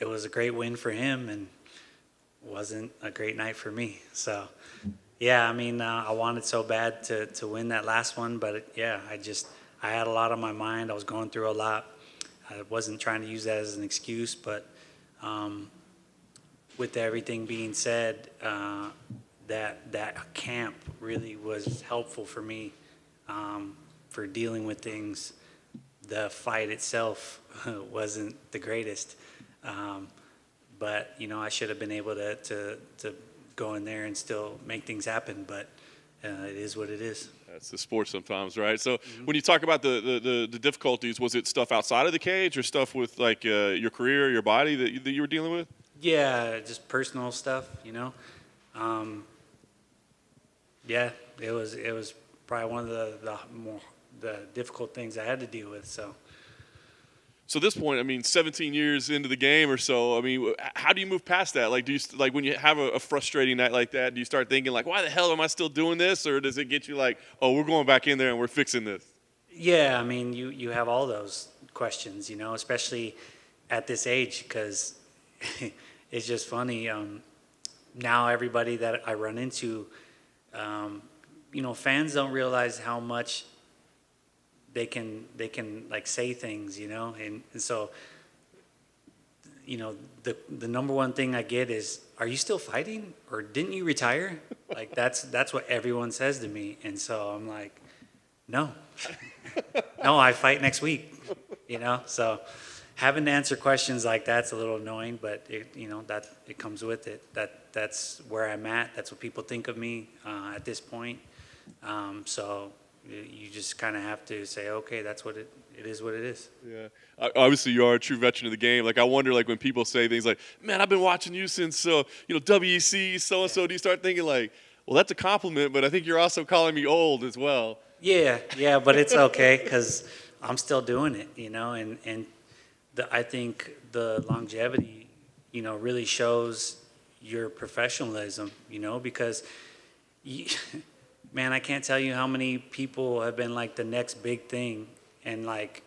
it was a great win for him and wasn't a great night for me. So, yeah, I mean, I wanted so bad to win that last one, but yeah, I had a lot on my mind. I was going through a lot. I wasn't trying to use that as an excuse, but um, with everything being said, that camp really was helpful for me for dealing with things. The fight itself wasn't the greatest, um, but I should have been able to go in there and still make things happen. But it is what it is. That's the sport sometimes, right? So Mm-hmm. when you talk about the difficulties, was it stuff outside of the cage or stuff with like your career, your body that you were dealing with? Yeah, just personal stuff. Um, yeah, it was probably one of the difficult things I had to deal with. So. So at this point, I mean, 17 years into the game or so, I mean, how do you move past that? Like, do you like when you have a frustrating night like that? Do you start thinking like, why the hell am I still doing this? Or does it get you like, oh, we're going back in there and we're fixing this? Yeah, I mean, you have all those questions, especially at this age, because it's just funny. Now everybody that I run into, um, fans don't realize how much they can like say things, and so the number one thing I get is, are you still fighting or didn't you retire? Like that's what everyone says to me, and so I'm like, no, no, I fight next week, so having to answer questions like that's a little annoying, but that it comes with it. That's where I'm at. That's what people think of me at this point. So you just kind of have to say, okay, that's what it is what it is. Yeah. Obviously, you are a true veteran of the game. Like, I wonder, like, when people say things like, "Man, I've been watching you since, WEC, so and so." Do you start thinking like, "Well, that's a compliment, but I think you're also calling me old as well." Yeah, but it's okay because I'm still doing it, and I think the longevity, really shows your professionalism, because you, man, I can't tell you how many people have been like the next big thing, and like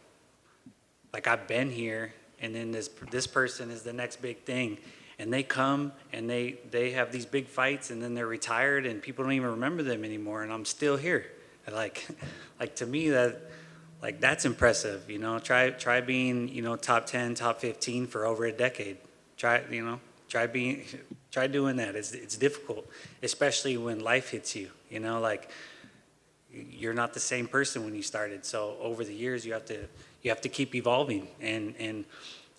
I've been here, and then this person is the next big thing, and they come and they have these big fights, and then they're retired, and people don't even remember them anymore, and I'm still here. And like to me that's impressive. Try being top 10, top 15 for over a decade. Try being try doing that. It's difficult, especially when life hits you. Like you're not the same person when you started. So over the years, you have to keep evolving. And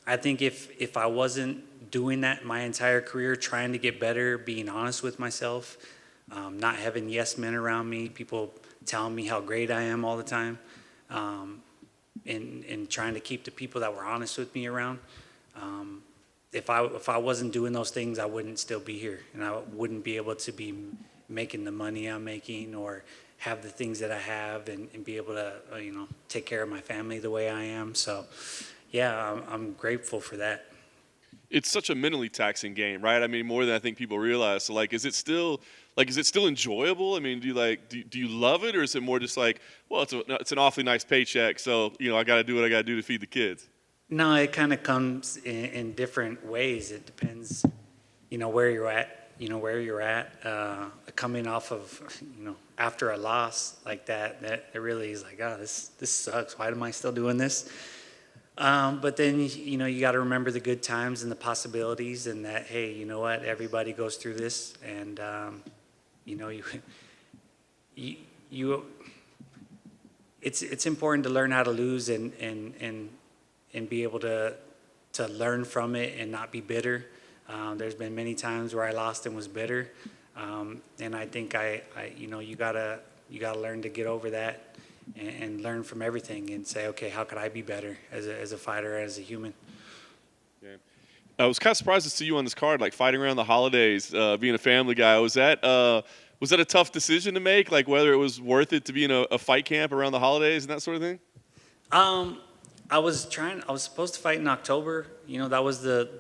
I think if I wasn't doing that my entire career, trying to get better, being honest with myself, not having yes men around me, people telling me how great I am all the time, and trying to keep the people that were honest with me around. If I wasn't doing those things, I wouldn't still be here, and I wouldn't be able to be making the money I'm making or have the things that I have and be able to take care of my family the way I am. So yeah, I'm grateful for that. It's such a mentally taxing game, right? I mean, more than I think people realize. So, like, is it still enjoyable? I mean, do you love it, or is it more just like, well, it's an awfully nice paycheck, so I got to do what I got to do to feed the kids? No, it kind of comes in different ways. It depends, where you're at. Coming off of, after a loss like that, it really is like, oh, this sucks. Why am I still doing this? But then, you got to remember the good times and the possibilities, and that, hey, you know what? Everybody goes through this, and you it's important to learn how to lose and be able to learn from it and not be bitter. There's been many times where I lost and was bitter, and I think you gotta learn to get over that and learn from everything and say, okay, how could I be better as a fighter, as a human? Yeah. I was kind of surprised to see you on this card, like fighting around the holidays, being a family guy. Was that a tough decision to make, like whether it was worth it to be in a fight camp around the holidays and that sort of thing? Um, I was supposed to fight in October. That was the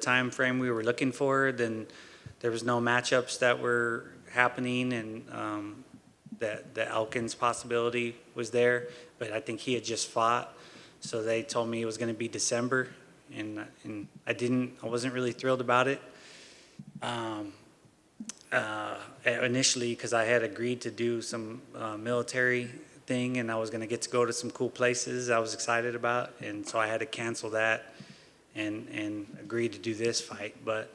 time frame we were looking for. Then there was no matchups that were happening, and the Elkins possibility was there, but I think he had just fought, so they told me it was going to be December, and I wasn't really thrilled about it. Initially, because I had agreed to do some military thing, and I was going to get to go to some cool places I was excited about, and so I had to cancel that and agreed to do this fight. But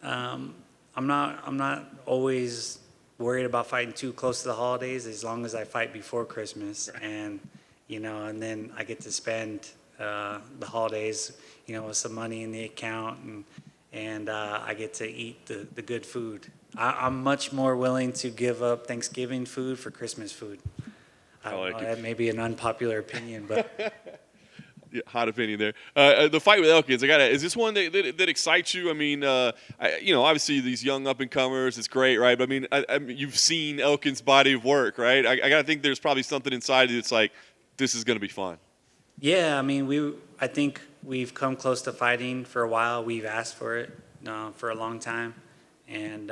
I'm not always worried about fighting too close to the holidays, as long as I fight before Christmas, and and then I get to spend the holidays, with some money in the account, and I get to eat the good food. I'm much more willing to give up Thanksgiving food for Christmas food. I don't know, that may be an unpopular opinion, but yeah, hot opinion there. The fight with Elkins, is this one that excites you? I mean, obviously these young up and comers, it's great, right? But I mean, you've seen Elkins' body of work, right? I gotta think there's probably something inside you that's like, this is gonna be fun. yeah, I mean, I think we've come close to fighting for a while. We've asked for it for a long time, and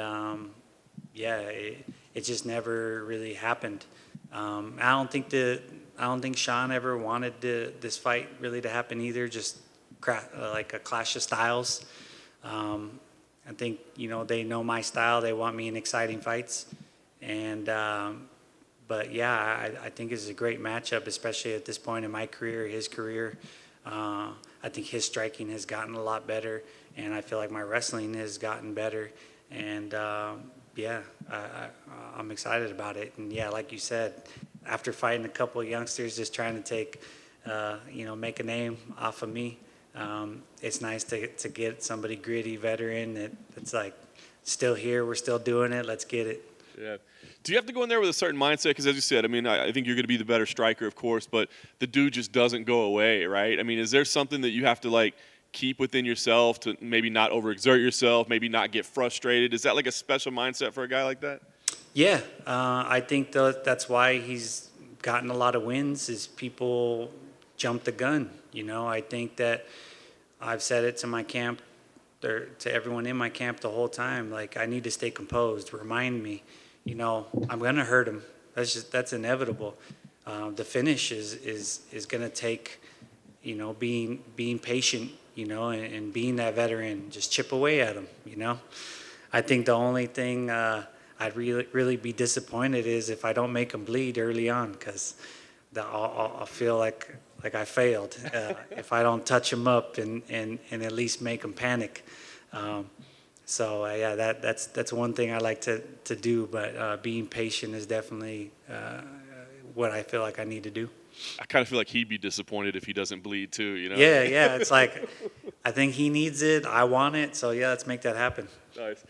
yeah, it just never really happened. I don't think Sean ever wanted this fight really to happen either. Just like a clash of styles. I think they know my style. They want me in exciting fights, and but yeah, I think it's a great matchup, especially at this point in my career, his career. I think his striking has gotten a lot better, and I feel like my wrestling has gotten better. And yeah, I'm excited about it. And yeah, like you said, after fighting a couple of youngsters just trying to take, make a name off of me, it's nice to get somebody gritty, veteran that's like still here. We're still doing it. Let's get it. Yeah. Do you have to go in there with a certain mindset? Because as you said, I mean, I think you're going to be the better striker, of course, but the dude just doesn't go away, right? I mean, is there something that you have to keep within yourself to maybe not overexert yourself, maybe not get frustrated? Is that like a special mindset for a guy like that? Yeah, I think that's why he's gotten a lot of wins. Is people jump the gun. I think that I've said it to my camp, or to everyone in my camp the whole time. Like, I need to stay composed. Remind me. I'm gonna hurt him. That's inevitable. The finish is gonna take, being patient, and being that veteran. Just chip away at him. I think the only thing I'd really be disappointed is if I don't make him bleed early on, because I'll feel like I failed if I don't touch him up and at least make him panic. So yeah, that's one thing I like to do, but being patient is definitely what I feel like I need to do. I kind of feel like he'd be disappointed if he doesn't bleed too, Yeah, it's like I think he needs it, I want it, so yeah, let's make that happen. Nice.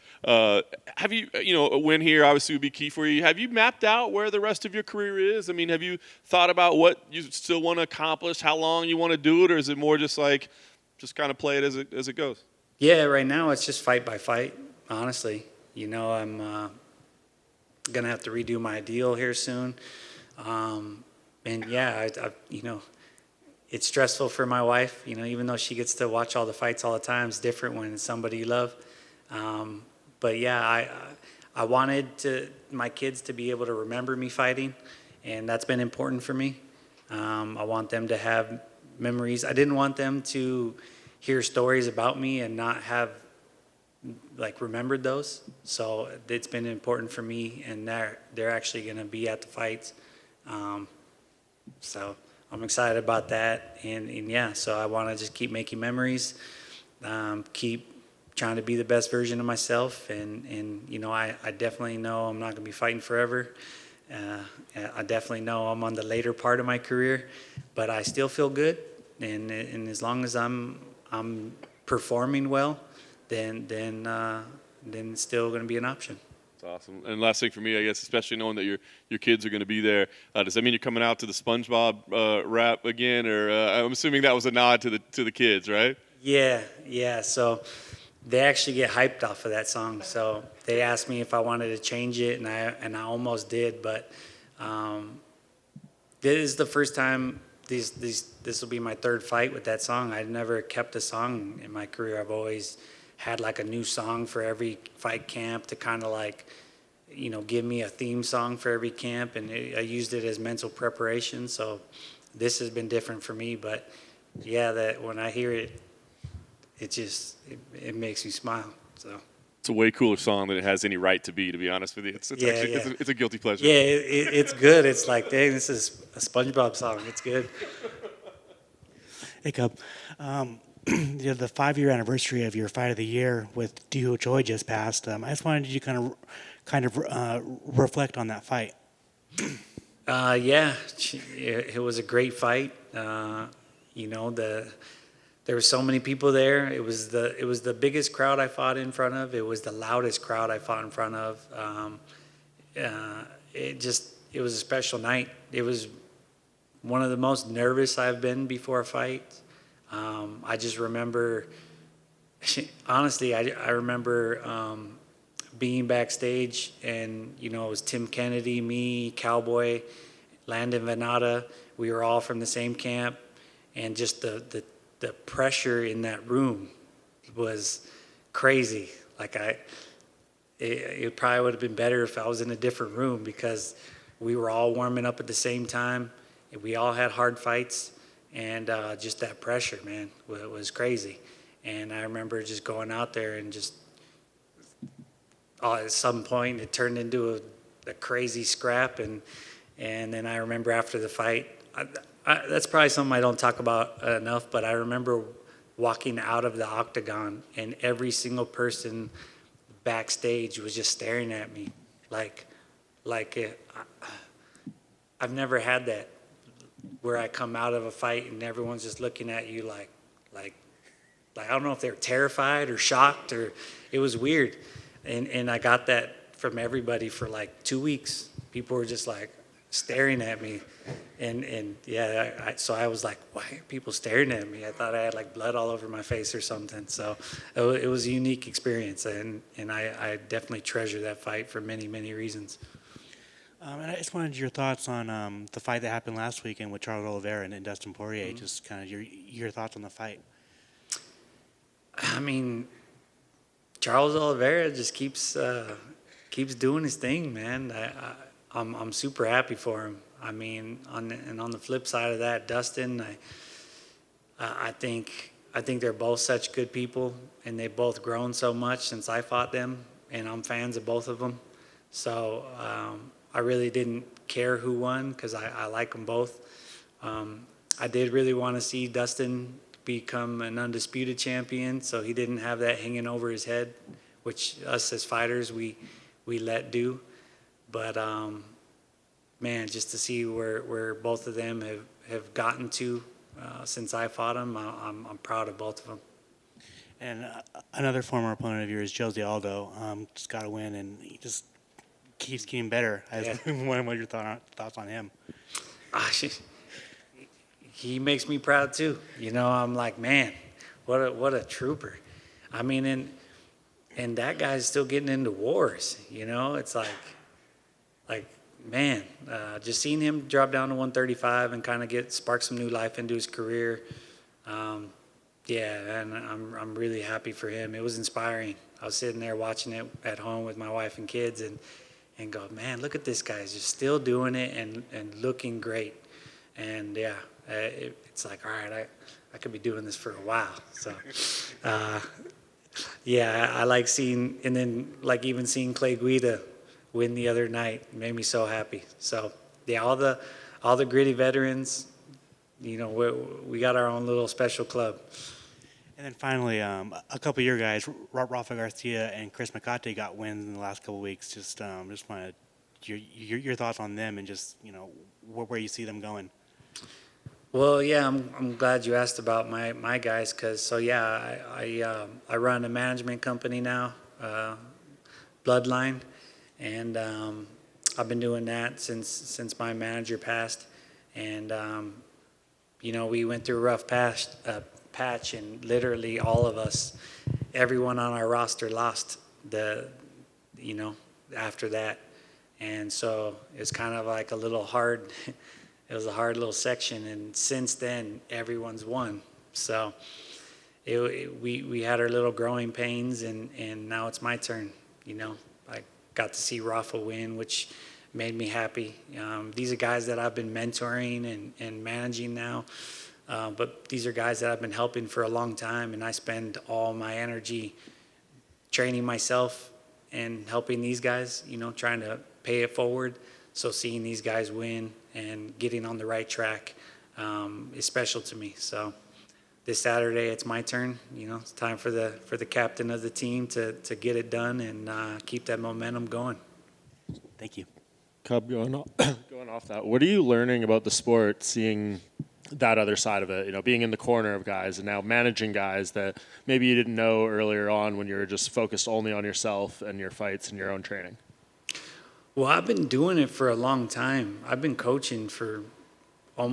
Have you, a win here obviously would be key for you. Have you mapped out where the rest of your career is? I mean, have you thought about what you still want to accomplish, how long you want to do it, or is it more just kind of play it as it goes? Yeah, right now it's just fight by fight, honestly. I'm going to have to redo my deal here soon. And yeah, it's stressful for my wife, even though she gets to watch all the fights all the time. It's different when it's somebody you love. But yeah, I wanted my kids to be able to remember me fighting, and that's been important for me. I want them to have memories. I didn't want them to hear stories about me and not have remembered those. So it's been important for me, and they're actually going to be at the fights. So I'm excited about that, and yeah, so I want to just keep making memories, keep trying to be the best version of myself, and I definitely know I'm not going to be fighting forever. I definitely know I'm on the later part of my career, but I still feel good, and as long as I'm performing well, then it's still going to be an option. That's awesome. And last thing for me, I guess, especially knowing that your kids are going to be there, does that mean you're coming out to the SpongeBob Rap again, or I'm assuming that was a nod to the kids, right? Yeah. So they actually get hyped off of that song. So they asked me if I wanted to change it, and I almost did, but this is the first time. This will be my third fight with that song. I've never kept a song in my career. I've always had a new song for every fight camp to kind of give me a theme song for every camp, and I used it as mental preparation. So this has been different for me, but yeah, that when I hear it, it makes me smile. So. It's a way cooler song than it has any right to be honest with you. It's actually Yeah. It's a guilty pleasure. Yeah, it's good. It's like, dang, this is a SpongeBob song. It's good. Hey, Cub. The 5-year anniversary of your Fight of the Year with Choi just passed. I just wanted you to kind of reflect on that fight. Yeah, it was a great fight. There were so many people there. It was the biggest crowd I fought in front of. It was the loudest crowd I fought in front of. It was a special night. It was one of the most nervous I've been before a fight. I just remember, honestly, I remember being backstage, and it was Tim Kennedy, me, Cowboy, Landon Venata. We were all from the same camp, and just the pressure in that room was crazy. Like it probably would have been better if I was in a different room, because we were all warming up at the same time. We all had hard fights, and just that pressure, man, was crazy. And I remember just going out there and just at some point it turned into a crazy scrap, and then I remember after the fight, that's probably something I don't talk about enough, but I remember walking out of the octagon, and every single person backstage was just staring at me like I've never had that, where I come out of a fight and everyone's just looking at you like I don't know if they were terrified or shocked, or it was weird. And I got that from everybody for like 2 weeks. People were just like staring at me. And yeah, so I was like, why are people staring at me? I thought I had like blood all over my face or something. So it was a unique experience, and I definitely treasure that fight for many, many reasons. And I just wanted your thoughts on the fight that happened last weekend with Charles Oliveira and Dustin Poirier. Mm-hmm. Just kind of your thoughts on the fight. I mean, Charles Oliveira just keeps doing his thing, man. I'm super happy for him. I mean, on the flip side of that, Dustin, I think they're both such good people, and they've both grown so much since I fought them, and I'm fans of both of them. So I really didn't care who won, because I like them both. I did really want to see Dustin become an undisputed champion, so he didn't have that hanging over his head, which us as fighters we let do. But man, just to see where both of them have gotten to since I fought them, I'm proud of both of them. And another former opponent of yours, Jose Aldo, just got a win, and he just keeps getting better. Yeah. What are your thoughts on him? He makes me proud too. I'm like, man, what a trooper. I mean, and that guy's still getting into wars. It's like man, just seeing him drop down to 135 and kind of spark some new life into his career. Yeah, and I'm really happy for him. It was inspiring. I was sitting there watching it at home with my wife and kids, and go, man, look at this guy. He's just still doing it and looking great. And yeah, it's like, all right, I could be doing this for a while. So, yeah, I like seeing, and then like even seeing Clay Guida win the other night made me so happy. So yeah, all the gritty veterans, we got our own little special club. And then finally, a couple of your guys, Rafael Garcia and Chris McCate, got wins in the last couple of weeks. Just wanted your thoughts on them, and just where you see them going. Well, yeah, I'm glad you asked about my guys, because I run a management company now, Bloodline, and I've been doing that since my manager passed, and we went through a rough patch, and literally all of us, everyone on our roster lost after that, and so it's kind of like a little hard. It was a hard little section, and since then everyone's won. So we had our little growing pains, and now it's my turn. I got to see Rafa win, which made me happy. These are guys that I've been mentoring and managing now But these are guys that I've been helping for a long time, and I spend all my energy training myself and helping these guys, trying to pay it forward. So seeing these guys win and getting on the right track is special to me. So this Saturday, it's my turn. It's time for the captain of the team to get it done and keep that momentum going. Thank you. Cub, going off that, what are you learning about the sport, seeing that other side of it, being in the corner of guys and now managing guys that maybe you didn't know earlier on when you were just focused only on yourself and your fights and your own training? Well, I've been doing it for a long time. I've been coaching for I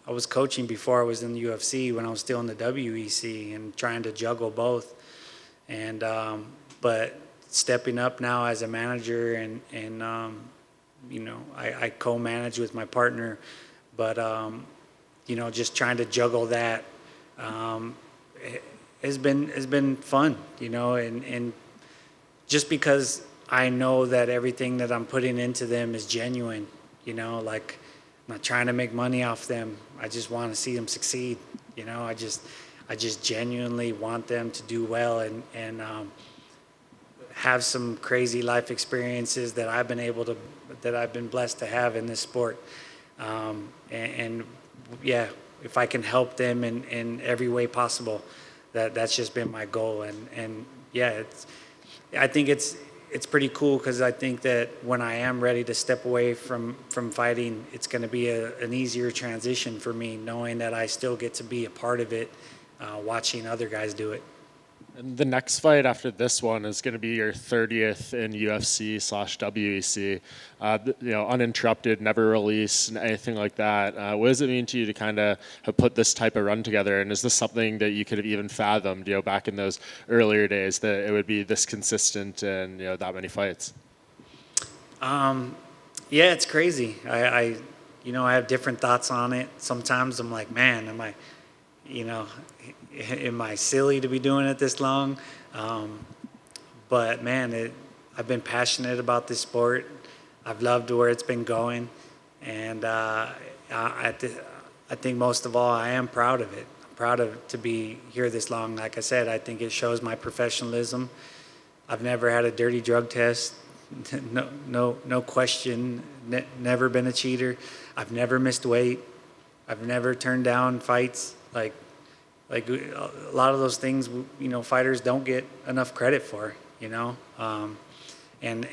was coaching before I was in the UFC when I was still in the WEC and trying to juggle both. And, but stepping up now as a manager and I co-manage with my partner, but, just trying to juggle that has been fun, and just because I know that everything that I'm putting into them is genuine, like I'm not trying to make money off them. I just want to see them succeed. I just genuinely want them to do well and have some crazy life experiences that I've been blessed to have in this sport. And yeah, if I can help them in every way possible, that's just been my goal. And yeah, I think it's pretty cool because I think that when I am ready to step away from fighting, it's going to be an easier transition for me, knowing that I still get to be a part of it, watching other guys do it. And the next fight after this one is going to be your 30th in UFC/WEC. Uninterrupted, never released, anything like that. What does it mean to you to kind of have put this type of run together? And is this something that you could have even fathomed, back in those earlier days, that it would be this consistent and that many fights? Yeah, it's crazy. I have different thoughts on it. Sometimes I'm like, man, am I silly to be doing it this long? But man, I've been passionate about this sport. I've loved where it's been going, and I think most of all, I am proud of it. I'm proud to be here this long. Like I said, I think it shows my professionalism. I've never had a dirty drug test. No question. Never been a cheater. I've never missed weight. I've never turned down fights. Like a lot of those things, fighters don't get enough credit for, and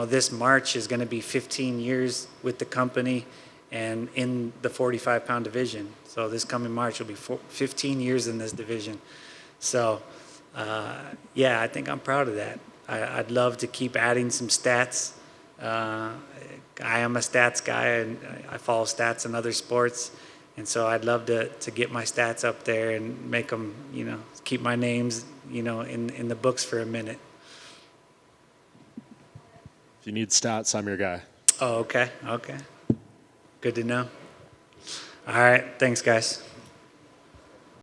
this March is going to be 15 years with the company and in the 45-pound division. So this coming March will be 15 years in this division. So, yeah, I think I'm proud of that. I'd love to keep adding some stats. I am a stats guy, and I follow stats in other sports. And so I'd love to get my stats up there and make them, keep my names, in the books for a minute. If you need stats, I'm your guy. Oh, okay. Good to know. All right. Thanks, guys.